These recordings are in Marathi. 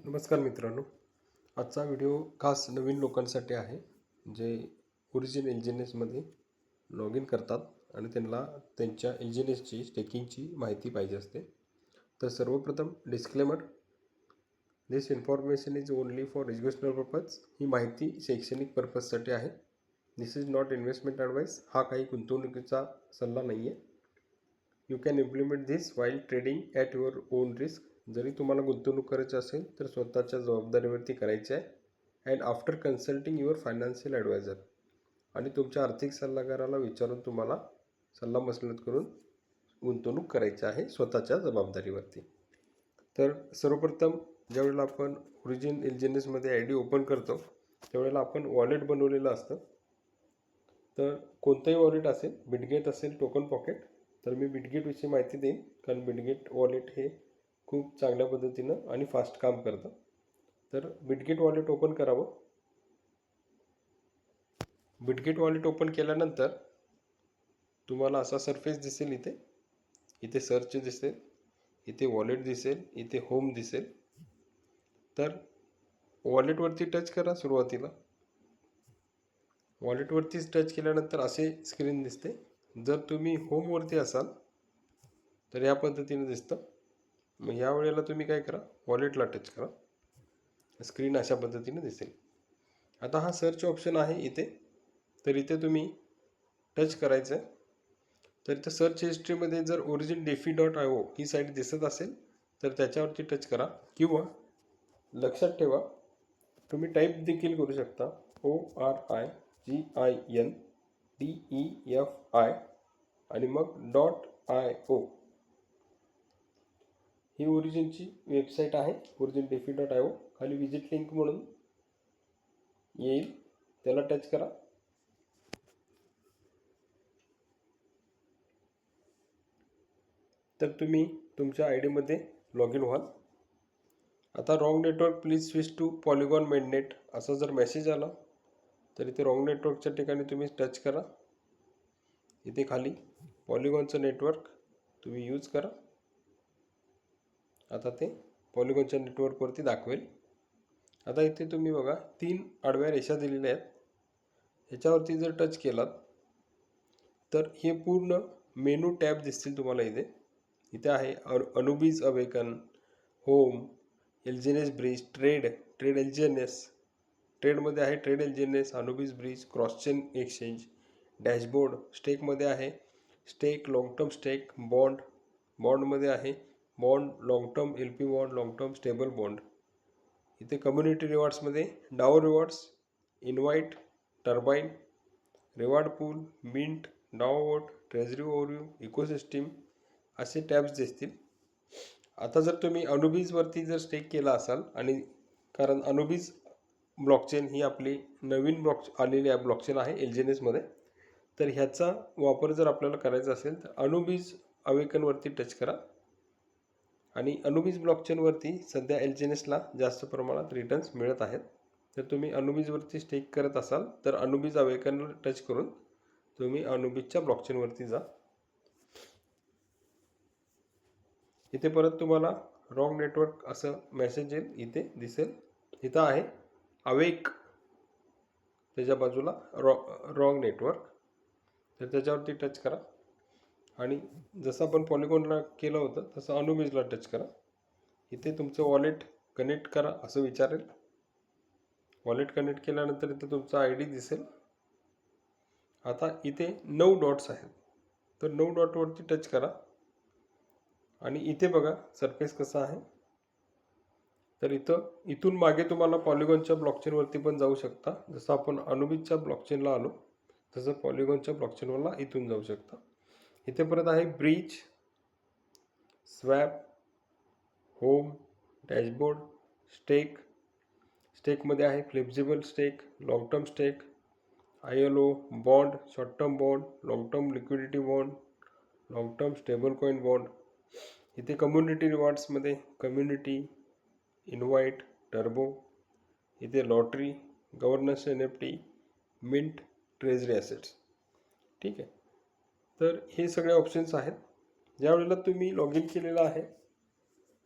नमस्कार मित्रांनो, आजचा व्हिडिओ खास नवीन लोकांसाठी आहे जे ओरिजिन एलजीएनएसमध्ये लॉग इन करतात आणि त्यांना त्यांच्या एलजीएनएसची स्टेकिंगची माहिती पाहिजे असते. तर सर्वप्रथम disclaimer, this information is only for educational purpose. ही माहिती शैक्षणिक पर्पजसाठी आहे. This is not investment advice. हा काही गुंतवणुकीचा सल्ला नाही आहे. You can implement this while trading at your own risk. जरी तुम्हाला गुंतवणूक करायची असेल तर स्वतःच्या जबाबदारीवरती करायची आहे. And after consulting your financial advisor, आणि तुमच्या आर्थिक सल्लागाराला विचारून तुम्हाला सल्लामसलत करून गुंतवणूक करायची आहे स्वतःच्या जबाबदारीवरती. तर सर्वप्रथम ज्यावेळेला आपण ओरिजिन एलजीएनएसमध्ये आय डी ओपन करतो त्यावेळेला आपण वॉलेट बनवलेलं असतं. तर कोणतंही वॉलेट असेल, बिटगेट असेल, टोकन पॉकेट, तर मी बिटगेटविषयी माहिती देईन कारण बिटगेट वॉलेट हे खूप चांगल्या पद्धतीनं आणि फास्ट काम करतं. तर बिटगेट वॉलेट ओपन करावं. बिटगेट वॉलेट ओपन केल्यानंतर तुम्हाला असा सरफेस दिसेल. इथे सर्च दिसेल, इथे वॉलेट दिसेल, इथे होम दिसेल. तर वॉलेटवरती टच करा. सुरुवातीला वॉलेटवरतीच टच केल्यानंतर असे स्क्रीन दिसते. जर तुम्ही होमवरती असाल तर या पद्धतीने दिसतं. मग या वेळेला तुम्ही काय करा, वॉलेटला टच करा. स्क्रीन अशा पद्धतीने दिसेल. आता हा सर्च ऑप्शन आहे इथे, तर इथे तुम्ही टच करायचं आहे. तर इथं सर्च हिस्ट्रीमध्ये जर ओरिजिन defi.io ही साईट दिसत असेल तर त्याच्यावरती टच करा, किंवा लक्षात ठेवा तुम्ही टाईप देखील करू शकता ORIGINDEFI आणि मग .io. ही ओरिजिनची वेबसाईट आहे, ओरिजिन defi.io. खाली विजिट लिंक म्हणून येईल, त्याला टच करा. तर तुम्ही तुमच्या आय डीमध्ये लॉग इन व्हाल. आता wrong network please switch to Polygon mainnet असा जर मेसेज आला तर इथे रॉंग नेटवर्कच्या ठिकाणी तुम्ही टच करा. इथे खाली पॉलिगॉनचं नेटवर्क तुम्ही यूज करा. आता ते पॉलिगॉनच्या नेटवर्कवरती दाखवेल. आता इथे तुम्ही बघा 3 आडव्या रेषा दिलेल्या आहेत. ह्याच्यावरती जर टच केलात तर हे पूर्ण मेनू टॅब दिसतील तुम्हाला. इथे आहे अनुबीज awaken, home, LGNS bridge, trade LGNS. ट्रेडमध्ये आहे ट्रेड एलजीएनएस, अनुबीज ब्रिज, क्रॉसचेन एक्सचेंज, डॅशबोर्ड. स्टेकमध्ये आहे स्टेक, लॉंग टर्म स्टेक, बॉन्डमध्ये आहे bond, long term LP bond, long term stable bond. इथे कम्युनिटी रिवॉर्ड्समध्ये DAO rewards, invite, turbine, reward pool, mint, DAO vote, treasury overview, ecosystem असे टॅब्स दिसतील. आता जर तुम्ही अनुबीजवरती जर स्टेक केला असाल, आणि कारण अनुबीज ब्लॉकचेन ही आपली नवीन आलेली ब्लॉकचेन आहे एलजीएनएसमध्ये, तर ह्याचा वापर जर आपल्याला करायचा असेल तर अनुबीज अवेकनवरती टच करा. आणि अनुबीज ब्लॉकचेनवरती सध्या एलजीएनएसला जास्त प्रमाणात रिटर्न्स मिळत आहेत. तर तुम्ही अनुबीजवरती स्टेक करत असाल तर अनुबीज अवेकनवर टच करून तुम्ही अनुबीजच्या ब्लॉकचेनवरती जा. इथे परत तुम्हाला रॉंग नेटवर्क असं मेसेज येईल, इथे दिसेल. इथं आहे अवेक, त्याच्या बाजूला रॉंग नेटवर्क, तर त्याच्यावरती टच करा. आणि जसं आपण पॉलिगॉनला केलं होतं तसं अनुबीजला टच करा. इथे तुमचं वॉलेट कनेक्ट करा असं विचारेल. वॉलेट कनेक्ट केल्यानंतर इथे तुमचा आय डी दिसेल. आता इथे 9 डॉट्स आहेत, तर 9 डॉटवरती टच करा. आणि इथे बघा सरफेस कसा आहे. तर इथून मागे तुम्हाला पॉलिगॉनच्या ब्लॉकचेनवरती पण जाऊ शकता. जसं आपण अनुबीजच्या ब्लॉकचेनला आलो तसं पॉलिगॉनच्या ब्लॉकचेनवरला इथून जाऊ शकता. इथे परत आहे bridge, swap, home, dashboard, stake. स्टेकमध्ये आहे flexible stake, long term stake, ILO, bond, short term bond, long term liquidity bond, long term stable coin bond. इथे कम्युनिटी रिवॉर्ड्समध्ये कम्युनिटी, इनवाईट, टर्बो. इथे lottery, governance NFT, mint, treasury assets. ठीक आहे. तर हे सगळे ऑप्शन्स आहेत. ज्यावेळेला तुम्ही लॉग इन केलेलं आहे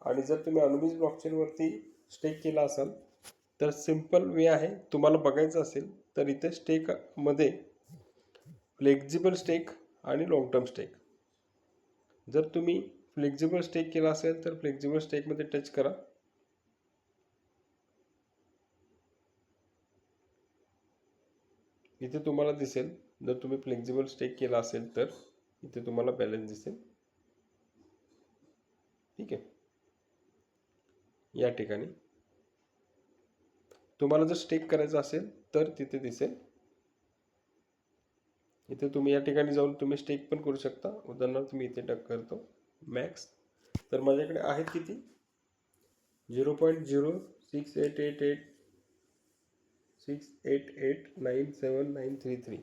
आणि जर तुम्ही अनुबीज ब्लॉकचेनवरती स्टेक केला असाल तर सिम्पल वे आहे, तुम्हाला बघायचं असेल तर इथे स्टेकमध्ये फ्लेक्झिबल स्टेक आणि लॉंग टर्म स्टेक. जर तुम्ही फ्लेक्झिबल स्टेक केला असेल तर फ्लेक्झिबल स्टेकमध्ये टच करा. इथे तुम्हाला दिसेल, जर तुम्ही फ्लेक्झिबल स्टेक केला असेल तर इथे तुम्हाला बॅलन्स दिसेल. ठीक आहे. या ठिकाणी तुम्हाला जर स्टेक करायचं असेल तर तिथे दिसेल. इथे तुम्ही या ठिकाणी जाऊन तुम्ही स्टेक पण करू शकता. उदाहरणार्थ मी इथे टक करतो मॅक्स, तर माझ्याकडे आहेत किती 0.068889793.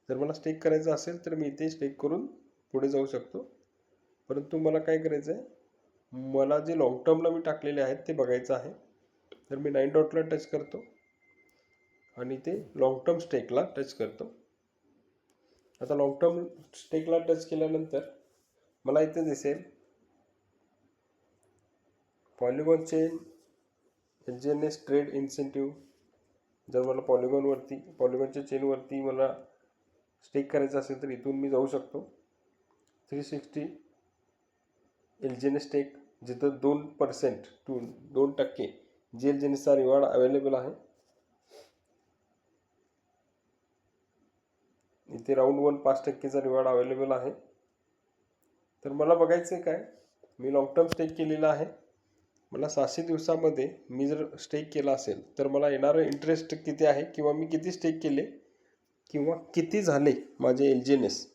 जर मला स्टेक करायचं असेल तर मी इथे स्टेक करून पुढे जाऊ शकतो. परंतु मला काय करायचं आहे, मला जे लॉंग टर्मला मी टाकलेले आहेत ते बघायचं आहे. तर मी 9 डॉटला टच करतो आणि ते लॉंग टर्म स्टेकला टच करतो. आता लॉंग टर्म स्टेकला टच केल्यानंतर मला इथे दिसेल polygon chain, LGNS trade incentive. जर मला पॉलिगॉनच्या चेनवरती मला स्टेक करायचं असेल तर इथून मी जाऊ शकतो. 360 LGNS स्टेक, जिथं 2% जी LGNSचा रिवॉर्ड अवेलेबल आहे. इथे राऊंड 1 5%चा रिवॉर्ड अवेलेबल आहे. तर मला बघायचं आहे काय, मी लॉंग टर्म स्टेक केलेला आहे. मला 600 दिवसामध्ये मी जर स्टेक केला असेल तर मला येणारं इंटरेस्ट किती आहे, किंवा मी किती स्टेक केले, किंवा किती झाले माझे LGNS,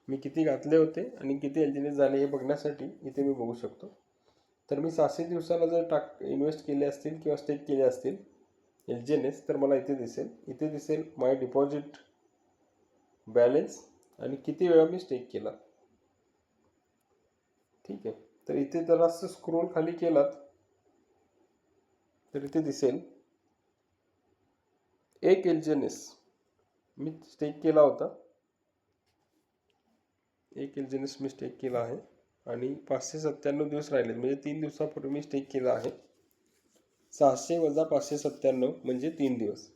मी किती घातले होते आणि किती LGNS झाले हे बघण्यासाठी इथे मी बघू शकतो. तर मी 600 दिवसाला जर इन्व्हेस्ट केले असतील किंवा स्टेक केले असतील LGNS, तर मला इथे दिसेल माय डिपॉझिट बॅलन्स आणि किती वेळा मी स्टेक केला. ठीक आहे. तर इथे जरासं स्क्रोल खाली केलात तर इथे दिसेल एक LGNS मी स्टेक केला होता. एक LGNS मी स्टेक केला आहे आणि 597 दिवस राहिले, म्हणजे 3 दिवसापूर्वी मी स्टेक केला आहे. 600 वजा 597 म्हणजे 3 दिवस.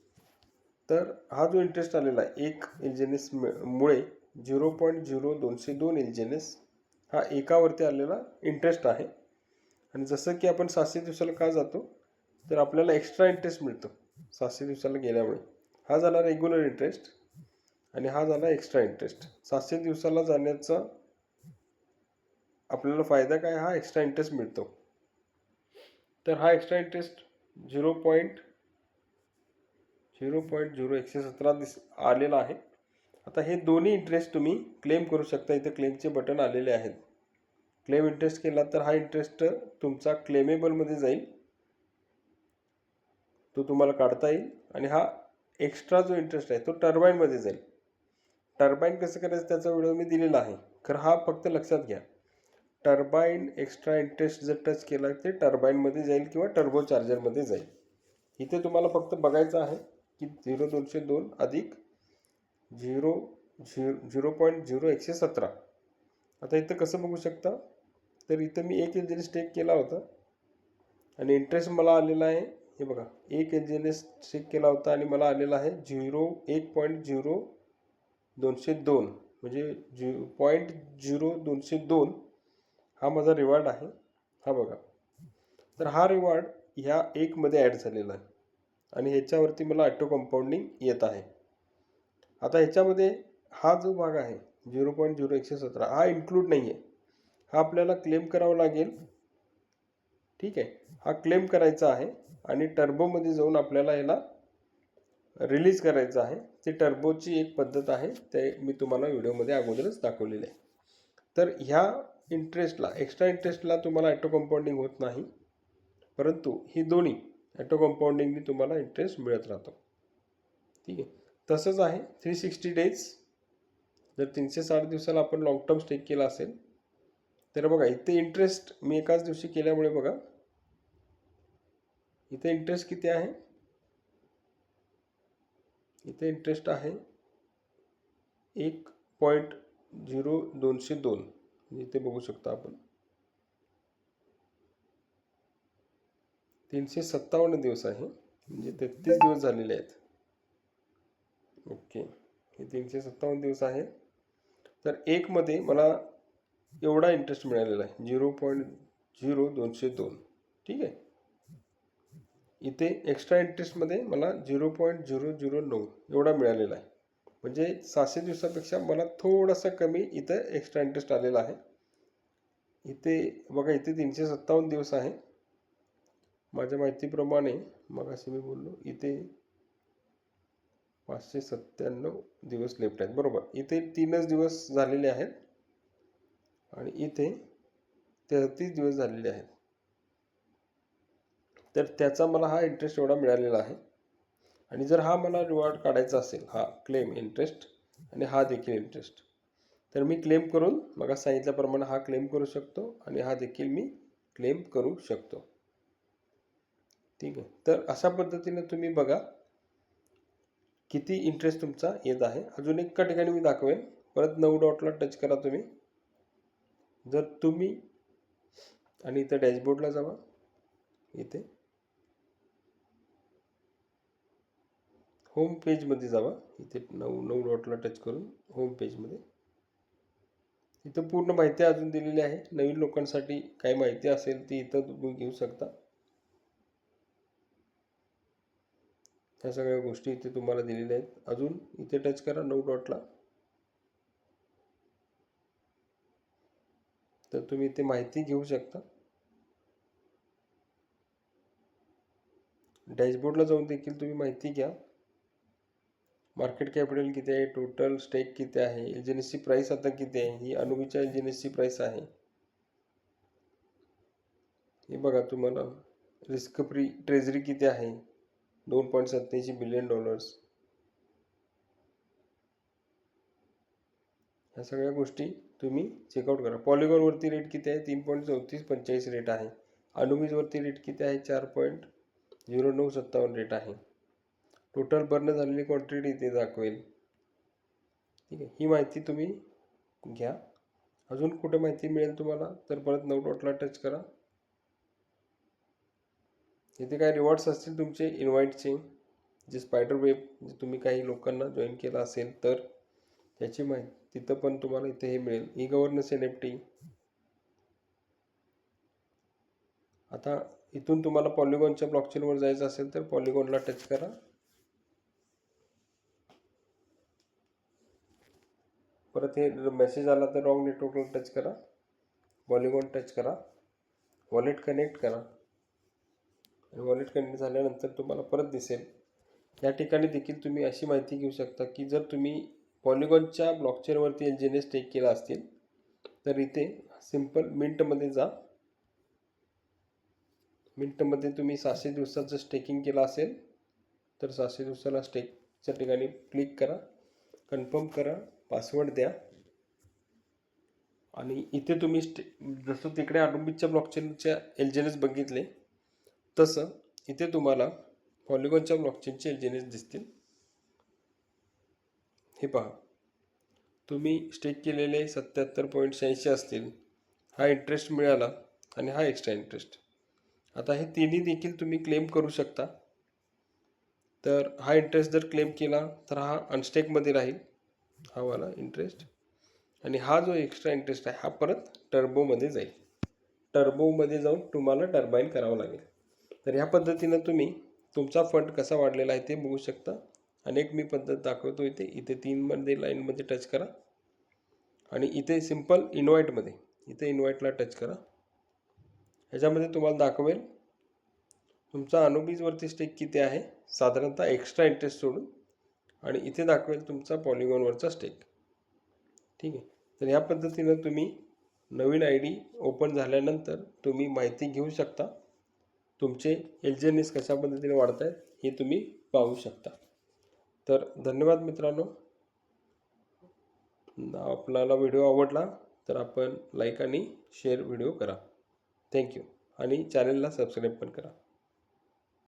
तर हा जो इंटरेस्ट आलेला आहे एक LGNS मुळे 0.0202 LGNS हा एकावरती आलेला इंटरेस्ट आहे. आणि जसं की आपण 600 दिवसाला का जातो, तर आपल्याला एक्स्ट्रा इंटरेस्ट मिळतो 600 दिवसाला गेल्यामुळे. हा झाला रेग्युलर इंटरेस्ट आणि हा झाला एक्स्ट्रा इंटरेस्ट. 600 दिवसाला जाण्याचा आपल्याला फायदा काय, हा एक्स्ट्रा इंटरेस्ट मिळतो. तर हा एक्स्ट्रा इंटरेस्ट 0.0117 आलेला आहे. आता हे दोन्ही इंटरेस्ट तुम्ही क्लेम करू शकता. इथे क्लेमचे बटन आलेले आहेत. क्लेम इंटरेस्ट केला तर हा इंटरेस्ट तुमचा क्लेमेबलमध्ये जाईल, तो तुम्हाला काढता येईल. आणि हा एक्स्ट्रा जो इंटरेस्ट आहे तो टर्बाईनमध्ये जाईल. टर्बाईन कसं करायचं त्याचा व्हिडिओ मी दिलेला आहे, तर हा फक्त लक्षात घ्या. टर्बाईन एक्स्ट्रा इंटरेस्ट जर टच केला ते टर्बाईनमध्ये जाईल किंवा टर्बो चार्जरमध्ये जाईल. इथे तुम्हाला फक्त बघायचं आहे की 0.202 अधिक 0.0117. आता इथं कसं बघू शकता, तर इथं मी एक LGNS स्टेक केला होता आणि इंटरेस्ट मला आलेला आहे, हे बघा, एक LGNS स्टेक केला होता आणि मला आलेला आहे 1.0202 म्हणजे 0.0202 हा माझा रिवॉर्ड आहे. हा बघा, तर हा रिवॉर्ड ह्या एकमध्ये ॲड झालेला आहे आणि ह्याच्यावरती मला ऑटो कंपाऊंडिंग येत आहे. आता ह्याच्यामध्ये हा जो भाग आहे 0.0117 हा इन्क्लूड नाही आहे, हा आपल्याला क्लेम करावा लागेल. ठीक आहे, हा क्लेम करायचा आहे आणि टर्बोमध्ये जाऊन आपल्याला याला रिलीज करायचं आहे. ती टर्बोची एक पद्धत आहे, ते मी तुम्हाला व्हिडिओमध्ये अगोदरच दाखवलेले आहे. तर ह्या इंटरेस्टला, एक्स्ट्रा इंटरेस्टला तुम्हाला ऑटो कंपाऊंडिंग होत नाही, परंतु ही दोन्ही ऑटो कंपाऊंडिंगनी तुम्हाला इंटरेस्ट मिळत राहतो. ठीक आहे. तसंच आहे 360 डेज. जर 360 दिवसाला आपण लॉंग टर्म स्टेक केला असेल तर बघा इथे इंटरेस्ट मी एकाच दिवशी केल्यामुळे बघा इथे इंटरेस्ट किती आहे, इथे इंटरेस्ट आहे 1.0202. इथे बघू शकता आपण 357 दिवस आहे, म्हणजे 33 दिवस झालेले आहेत. ओके, हे 357 दिवस आहे. तर एकमध्ये मला एवढा इंटरेस्ट मिळालेला आहे, 0.0202. ठीक आहे. इथे एक्स्ट्रा इंटरेस्टमध्ये मला 0.009 एवढा मिळालेला आहे, म्हणजे 600 दिवसापेक्षा मला थोडासा कमी इथं एक्स्ट्रा इंटरेस्ट आलेला आहे. इथे बघा, इथे 357 दिवस आहे माझ्या माहितीप्रमाणे. मग असे मी बोललो, इथे 597 दिवस लेफ्ट आहेत, बरोबर. इथे 3च दिवस झालेले आहेत आणि इथे 33 दिवस झालेले आहेत. तर त्याचा मला हा इंटरेस्ट एवढा मिळालेला आहे. आणि जर हा मला रिवॉर्ड काढायचा असेल, हा क्लेम इंटरेस्ट आणि हा देखील इंटरेस्ट, तर मी क्लेम करून मग सांगितल्याप्रमाणे हा क्लेम करू शकतो आणि हा देखील मी क्लेम करू शकतो. ठीक आहे. तर अशा पद्धतीने तुम्ही बघा किती इंटरेस्ट तुमचा येत आहे. अजून एका ठिकाणी मी दाखवेन. परत 9 डॉटला टच करा तुम्ही. जर तुम्ही आणि इथं डॅशबोर्डला जावा, इथे होम पेजमध्ये जावा, इथे 9 डॉटला टच करून होम पेजमध्ये. इथं पूर्ण माहिती अजून दिलेली आहे. नवीन लोकांसाठी काही माहिती असेल ती इथं तुम्ही घेऊ शकता. ह्या सगळ्या गोष्टी इथे तुम्हाला दिलेल्या आहेत. अजून इथे टच करा 9 डॉटला, तर तुम्ही इथे माहिती घेऊ शकता. डॅशबोर्डला जाऊन देखील तुम्ही माहिती घ्या. मार्केट कॅपिटल किती आहे, टोटल स्टेक किती आहे, एलजीएनएसची प्राइस आता किती आहे, ही अनुबीच्या एलजीएनएसची प्राइस आहे. हे बघा, तुम्हाला रिस्क फ्री ट्रेझरी किती आहे, $2.87 बिलियन. ह्या सगळ्या गोष्टी तुम्ही चेकआउट करा. पॉलिगॉनवरती रेट किती आहे, 3.3445 रेट आहे. अनुबीजवरती रेट किती आहे, 4.0957 रेट आहे. टोटल बर्न झालेली क्वांटिटी इथे दाखवेल. ठीक आहे. ही माहिती तुम्ही घ्या. अजून कुठे माहिती मिळेल तुम्हाला, तर परत 9 डॉटला टच करा. इथे काय रिवॉर्ड्स असतील तुमचे इन्व्हाइटचे, जे स्पायडर वेब, जे तुम्ही काही लोकांना जॉईन केला असेल तर त्याची माहिती तिथं पण तुम्हाला इथे हे मिळेल. E governance NFT. आता इथून तुम्हाला पॉलिगॉनच्या ब्लॉकचेनवर जायचं असेल तर पॉलिगॉनला टच करा. परत हे मेसेज आला तर रॉंग नेटवर्कला टच करा, पॉलिगॉन टच करा, वॉलेट कनेक्ट करा. आणि वॉलेट कनेक्ट झाल्यानंतर तुम्हाला परत दिसेल. या ठिकाणी देखील तुम्ही अशी माहिती घेऊ शकता की जर तुम्ही पॉलिगॉनच्या ब्लॉकचेनवरती एलजीएनएस स्टेक केला असतील तर इथे सिंपल मिंटमध्ये जा. मिंटमध्ये तुम्ही 600 दिवसाचं स्टेकिंग केलं असेल तर 600 दिवसाला स्टेकच्या ठिकाणी क्लिक करा, कन्फर्म करा, पासवर्ड द्या. आणि इथे तुम्ही जसं तिकडे अनुबीच्या ब्लॉकचेनच्या एलजीएनएस बघितले तसं इथे तुम्हाला पॉलिगॉनच्या ब्लॉकचेनचे एलजीएनएस दिसतील. हे पहा, तुम्ही स्टेक केलेले 77.86 असतील, हा इंटरेस्ट मिळाला आणि हा एक्स्ट्रा इंटरेस्ट. आता हे तिन्ही देखील तुम्ही क्लेम करू शकता. तर हा इंटरेस्ट जर क्लेम केला तर हा अनस्टेकमध्ये राहील, हा वाला इंटरेस्ट. आणि हा जो एक्स्ट्रा इंटरेस्ट आहे हा परत टर्बोमध्ये जाईल. टर्बोमध्ये जाऊन तुम्हाला टर्बाईन करावं लागेल. तर ह्या पद्धतीनं तुम्ही तुमचा फंड कसा वाढलेला आहे ते बघू शकता. अनेक मी पद्धत दाखवतो. इथे 3मध्ये लाईनमध्ये टच करा आणि इथे सिंपल इन्व्हाइटमध्ये इथे इन्व्हाइटला टच करा. ह्याच्यामध्ये तुम्हाला दाखवेल तुमचा अनुबीजवरती स्टेक किती आहे साधारणतः एक्स्ट्रा इंटरेस्ट सोडून, आणि इथे दाखवेल तुमचा पॉलिगॉनवरचा स्टेक. ठीक आहे. तर ह्या पद्धतीनं तुम्ही नवीन ID ओपन झाल्यानंतर तुम्ही माहिती घेऊ शकता. तुमचे एलजीएनएस कशा पद्धतीने वाढत आहेत हे तुम्ही पाहू शकता. तर धन्यवाद मित्रांनो. आपल्याला व्हिडिओ आवडला तर आपण लाईक आणि शेअर व्हिडिओ करा. थँक्यू. आणि चॅनलला सबस्क्राईब पण करा.